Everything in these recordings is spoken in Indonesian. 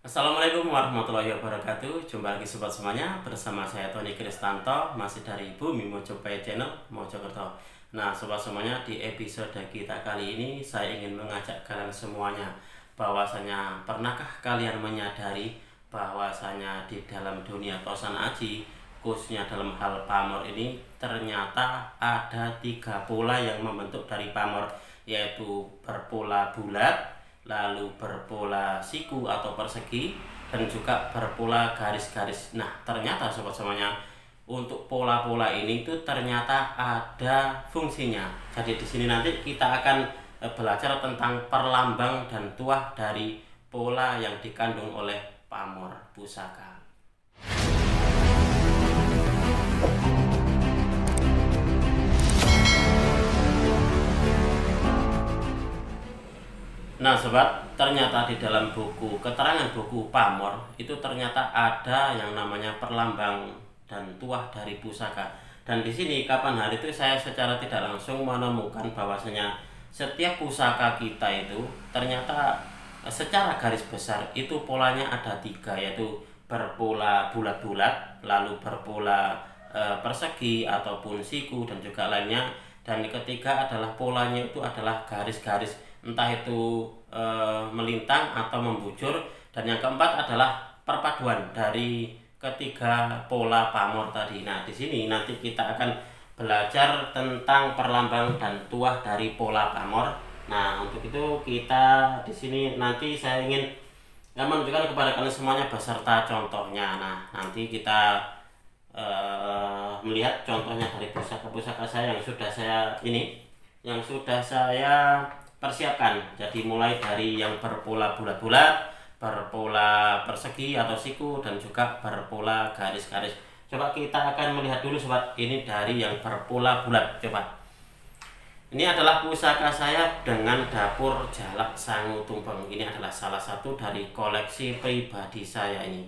Assalamualaikum warahmatullahi wabarakatuh. Jumpa lagi sobat semuanya bersama saya Tony Kristanto, masih dari Bumi Mojopahit Channel Mojokerto. Nah sobat semuanya, di episode kita kali ini saya ingin mengajak kalian semuanya bahwasanya pernahkah kalian menyadari bahwasanya di dalam dunia tosan aji, khususnya dalam hal pamor ini, ternyata ada tiga pola yang membentuk dari pamor, yaitu berpola bulat, lalu berpola siku atau persegi, dan juga berpola garis-garis. Nah, ternyata sobat semuanya, untuk pola-pola ini tuh ternyata ada fungsinya. Jadi di sini nanti kita akan belajar tentang perlambang dan tuah dari pola yang dikandung oleh pamor pusaka. Nah sobat, ternyata di dalam buku keterangan buku pamor itu ternyata ada yang namanya perlambang dan tuah dari pusaka. Dan di sini kapan hari itu saya secara tidak langsung menemukan bahwasanya setiap pusaka kita itu ternyata secara garis besar itu polanya ada tiga, yaitu berpola bulat-bulat, lalu berpola persegi ataupun siku, dan juga lainnya. Dan yang ketiga adalah polanya itu adalah garis-garis, entah itu melintang atau membujur. Dan yang keempat adalah perpaduan dari ketiga pola pamor tadi. Nah, di sini nanti kita akan belajar tentang perlambang dan tuah dari pola pamor. Nah, untuk itu kita di sini nanti saya ingin menunjukkan kepada kalian semuanya beserta contohnya. Nah, nanti kita melihat contohnya dari pusaka-pusaka saya yang sudah saya persiapkan. Jadi mulai dari yang berpola bulat-bulat, berpola persegi atau siku, dan juga berpola garis-garis. Coba kita akan melihat dulu sobat, ini dari yang berpola bulat. Coba, ini adalah pusaka saya dengan dapur jalak sangu tumpeng. Ini adalah salah satu dari koleksi pribadi saya ini.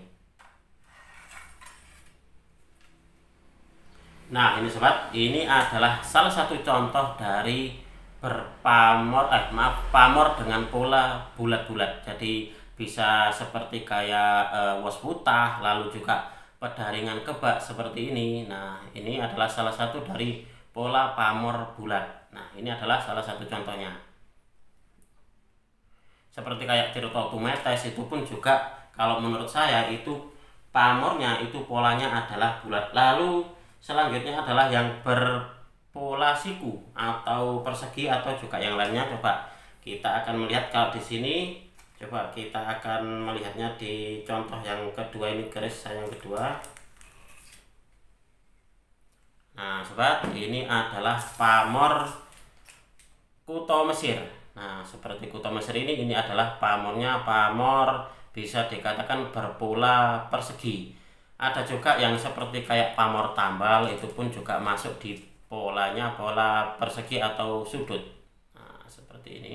Nah ini sobat, ini adalah salah satu contoh dari pamor dengan pola bulat-bulat. Jadi bisa seperti kayak wos putah, lalu juga pedaringan kebak seperti ini. Nah ini adalah salah satu dari pola pamor bulat. Nah ini adalah salah satu contohnya. Seperti kayak Tirto Tumetes itu pun juga, kalau menurut saya itu pamornya itu polanya adalah bulat. Lalu selanjutnya adalah yang berpola siku atau persegi atau juga yang lainnya. Coba kita akan melihat, kalau di sini coba kita akan melihatnya di contoh yang kedua. Ini garis saya yang kedua. Nah sobat, ini adalah pamor Kuto Mesir. Nah seperti Kuto Mesir ini adalah pamornya pamor bisa dikatakan berpola persegi. Ada juga yang seperti kayak pamor tambal, itu pun juga masuk di polanya pola persegi atau sudut. Nah seperti ini.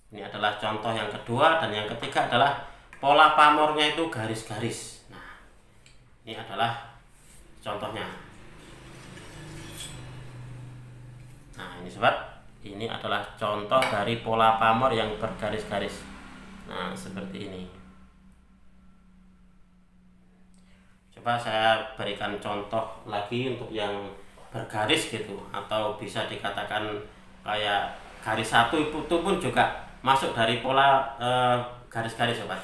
Ini adalah contoh yang kedua. Dan yang ketiga adalah pola pamornya itu garis-garis. Nah ini adalah contohnya. Nah ini sobat, ini adalah contoh dari pola pamor yang bergaris-garis. Nah seperti ini. Coba saya berikan contoh lagi untuk yang bergaris gitu, atau bisa dikatakan kayak garis satu itu pun juga masuk dari pola garis-garis sobat.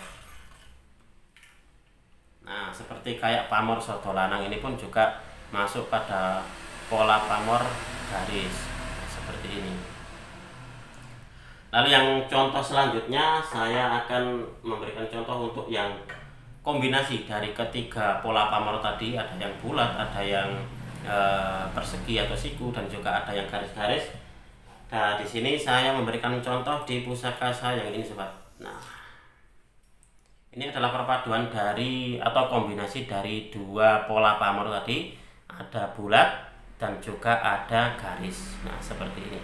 Nah seperti kayak pamor soto lanang ini pun juga masuk pada pola pamor garis seperti ini. Lalu yang contoh selanjutnya saya akan memberikan contoh untuk yang kombinasi dari ketiga pola pamor tadi. Ada yang bulat, ada yang persegi atau siku, dan juga ada yang garis-garis. Nah di sini saya memberikan contoh di pusaka saya yang ini sobat. Nah ini adalah perpaduan dari atau kombinasi dari dua pola pamor tadi. Ada bulat dan juga ada garis. Nah seperti ini.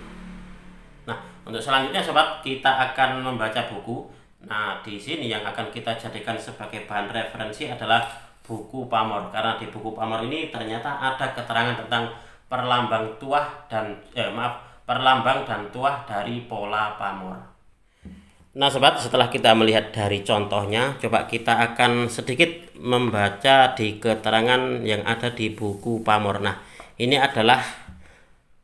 Nah untuk selanjutnya sobat, kita akan membaca buku. Nah, di sini yang akan kita jadikan sebagai bahan referensi adalah buku pamor, karena di buku pamor ini ternyata ada keterangan tentang perlambang tuah dan perlambang dan tuah dari pola pamor. Nah sobat, setelah kita melihat dari contohnya, coba kita akan sedikit membaca di keterangan yang ada di buku Pamor. Nah, ini adalah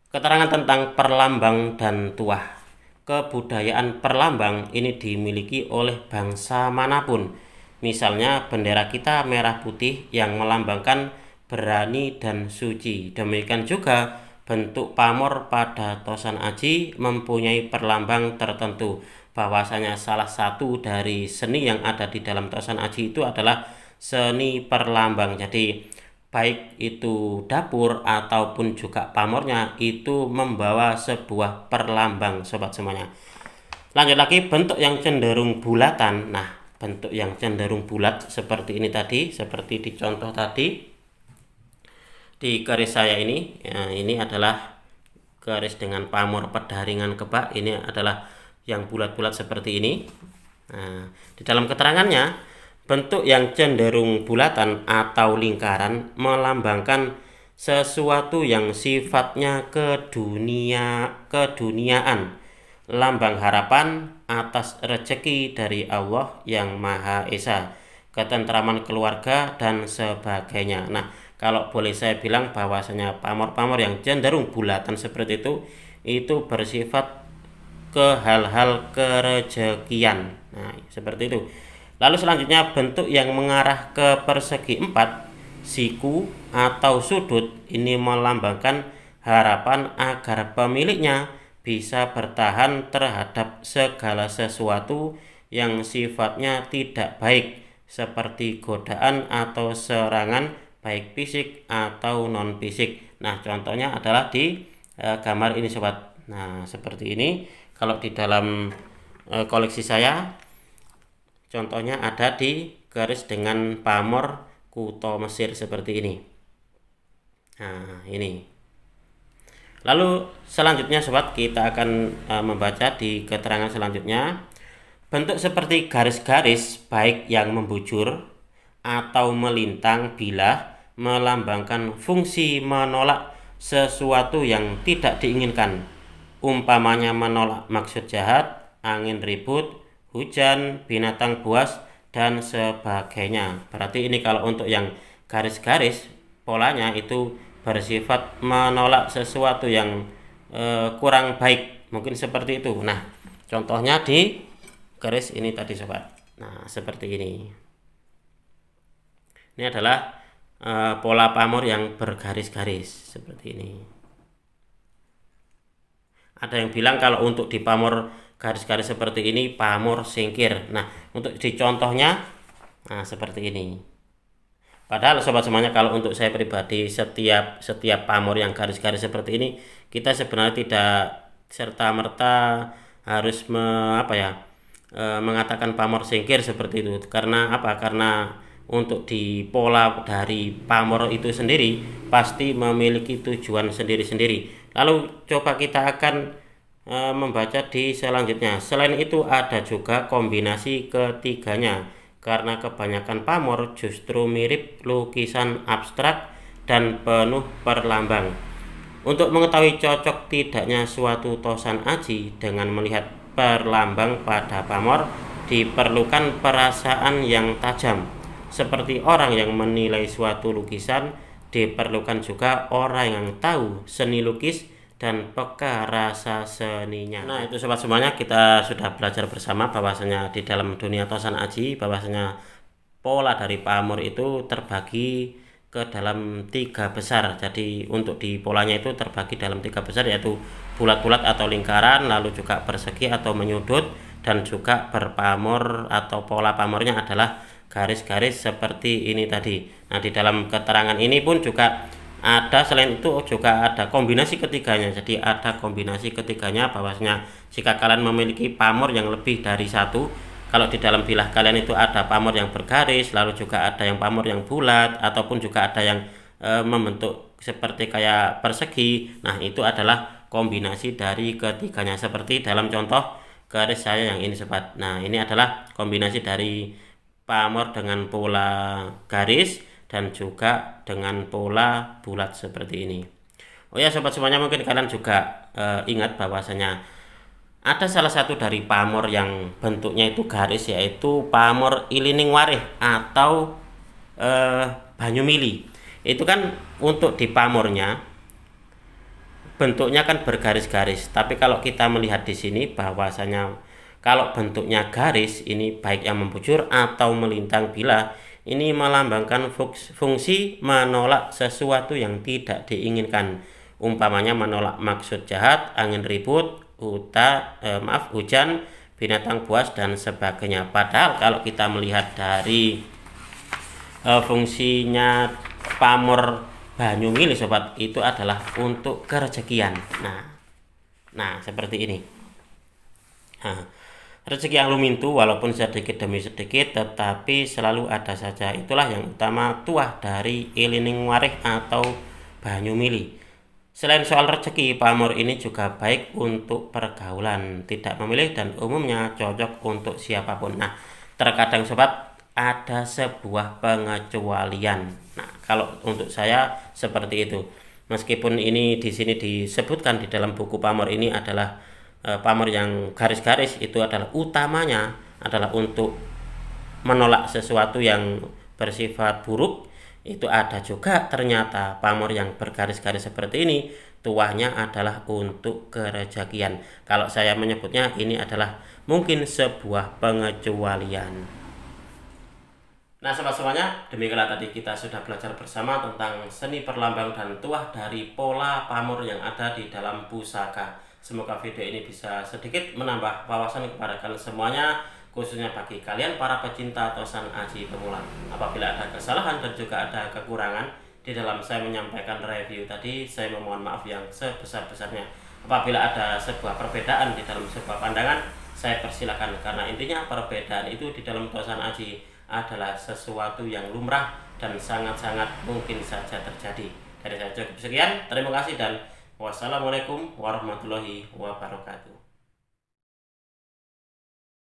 keterangan tentang perlambang dan tuah. Kebudayaan perlambang ini dimiliki oleh bangsa manapun. Misalnya bendera kita merah putih yang melambangkan berani dan suci. Demikian juga bentuk pamor pada Tosan Aji mempunyai perlambang tertentu. Bahwasanya salah satu dari seni yang ada di dalam Tosan Aji itu adalah seni perlambang. Jadi baik itu dapur ataupun juga pamornya itu membawa sebuah perlambang sobat semuanya. Lanjut lagi, bentuk yang cenderung bulatan. Nah, bentuk yang cenderung bulat seperti ini tadi, seperti di contoh tadi di garis saya ini, ya, ini adalah garis dengan pamor pedaringan kebak. Ini adalah yang bulat-bulat seperti ini. Nah, di dalam keterangannya, bentuk yang cenderung bulatan atau lingkaran melambangkan sesuatu yang sifatnya keduniaan, lambang harapan atas rezeki dari Allah yang Maha Esa, ketentraman keluarga dan sebagainya. Nah, kalau boleh saya bilang bahwasanya pamor-pamor yang cenderung bulatan seperti itu bersifat ke hal-hal kerejekian. Nah, seperti itu. Lalu selanjutnya, bentuk yang mengarah ke persegi empat, siku atau sudut, ini melambangkan harapan agar pemiliknya bisa bertahan terhadap segala sesuatu yang sifatnya tidak baik, seperti godaan atau serangan baik fisik atau non fisik. Nah, contohnya adalah di gambar ini sobat. Nah, seperti ini. Kalau di dalam koleksi saya, contohnya ada di garis dengan pamor Kuto Mesir seperti ini. Nah, ini. Lalu selanjutnya sobat, kita akan membaca di keterangan selanjutnya. Bentuk seperti garis-garis baik yang membujur atau melintang bilah melambangkan fungsi menolak sesuatu yang tidak diinginkan. Umpamanya menolak maksud jahat, angin ribut, hujan, binatang buas, dan sebagainya. Berarti ini kalau untuk yang garis-garis, polanya itu bersifat menolak sesuatu yang kurang baik. Mungkin seperti itu. Nah, contohnya di garis ini tadi sobat. Nah, seperti ini. Ini adalah pola pamor yang bergaris-garis seperti ini. Ada yang bilang kalau untuk di pamor garis-garis seperti ini pamor singkir. Nah, untuk di contohnya, nah seperti ini. Padahal sobat semuanya, kalau untuk saya pribadi, setiap pamor yang garis-garis seperti ini, kita sebenarnya tidak serta-merta harus mengatakan pamor singkir seperti itu. Karena apa? Karena untuk di pola dari pamor itu sendiri pasti memiliki tujuan sendiri-sendiri. Lalu coba kita akan membaca di selanjutnya. Selain itu ada juga kombinasi ketiganya, karena kebanyakan pamor justru mirip lukisan abstrak dan penuh perlambang. Untuk mengetahui cocok tidaknya suatu Tosan Aji dengan melihat perlambang pada pamor, diperlukan perasaan yang tajam. Seperti orang yang menilai suatu lukisan, diperlukan juga orang yang tahu seni lukis dan peka rasa seninya. Nah, itu sobat semuanya, kita sudah belajar bersama bahwasanya di dalam dunia Tosan Aji, bahwasanya pola dari pamor itu terbagi ke dalam 3 besar. Jadi untuk di polanya itu terbagi dalam 3 besar, yaitu bulat-bulat atau lingkaran, lalu juga persegi atau menyudut, dan juga berpamor atau pola pamornya adalah garis-garis seperti ini tadi. Nah, di dalam keterangan ini pun juga ada, selain itu juga ada kombinasi ketiganya. Jadi ada kombinasi ketiganya, bahwasanya jika kalian memiliki pamor yang lebih dari satu, kalau di dalam bilah kalian itu ada pamor yang bergaris, lalu juga ada yang pamor yang bulat, ataupun juga ada yang membentuk seperti kayak persegi. Nah, itu adalah kombinasi dari ketiganya, seperti dalam contoh garis saya yang ini sobat. Nah, ini adalah kombinasi dari pamor dengan pola garis dan juga dengan pola bulat seperti ini. Oh ya sobat semuanya, mungkin kalian juga ingat bahwasanya Ada salah satu dari pamor yang bentuknya itu garis, yaitu pamor ilining warih atau eh, banyu mili. Itu kan untuk di pamornya bentuknya kan bergaris-garis. Tapi kalau kita melihat di sini bahwasanya kalau bentuknya garis ini baik yang membujur atau melintang bila ini melambangkan fungsi menolak sesuatu yang tidak diinginkan. Umpamanya menolak maksud jahat, angin ribut, hujan, binatang buas dan sebagainya. Padahal kalau kita melihat dari fungsinya pamor banyu mili sobat, itu adalah untuk kerezekian. Nah seperti ini. Nah, rezeki yang lumintu walaupun sedikit demi sedikit tetapi selalu ada saja. Itulah yang utama tuah dari ilining warih atau banyu mili. Selain soal rezeki, pamor ini juga baik untuk pergaulan, tidak memilih dan umumnya cocok untuk siapapun. Nah, terkadang sobat ada sebuah pengecualian. Nah, kalau untuk saya seperti itu. Meskipun ini di sini disebutkan di dalam buku pamor ini adalah pamor yang garis-garis, itu adalah utamanya adalah untuk menolak sesuatu yang bersifat buruk. Itu ada juga ternyata pamor yang bergaris-garis seperti ini tuahnya adalah untuk kerezekian. Kalau saya menyebutnya ini adalah mungkin sebuah pengecualian. Nah sobat semuanya, demikianlah tadi kita sudah belajar bersama tentang seni perlambang dan tuah dari pola pamor yang ada di dalam pusaka. Semoga video ini bisa sedikit menambah wawasan kepada kalian semuanya, khususnya bagi kalian para pecinta tosan aji pemula. Apabila ada kesalahan dan juga ada kekurangan di dalam saya menyampaikan review tadi, saya memohon maaf yang sebesar-besarnya. Apabila ada sebuah perbedaan di dalam sebuah pandangan, saya persilakan, karena intinya perbedaan itu di dalam tosan aji adalah sesuatu yang lumrah dan sangat-sangat mungkin saja terjadi. Dari saya cukup sekian, terima kasih dan wassalamualaikum warahmatullahi wabarakatuh.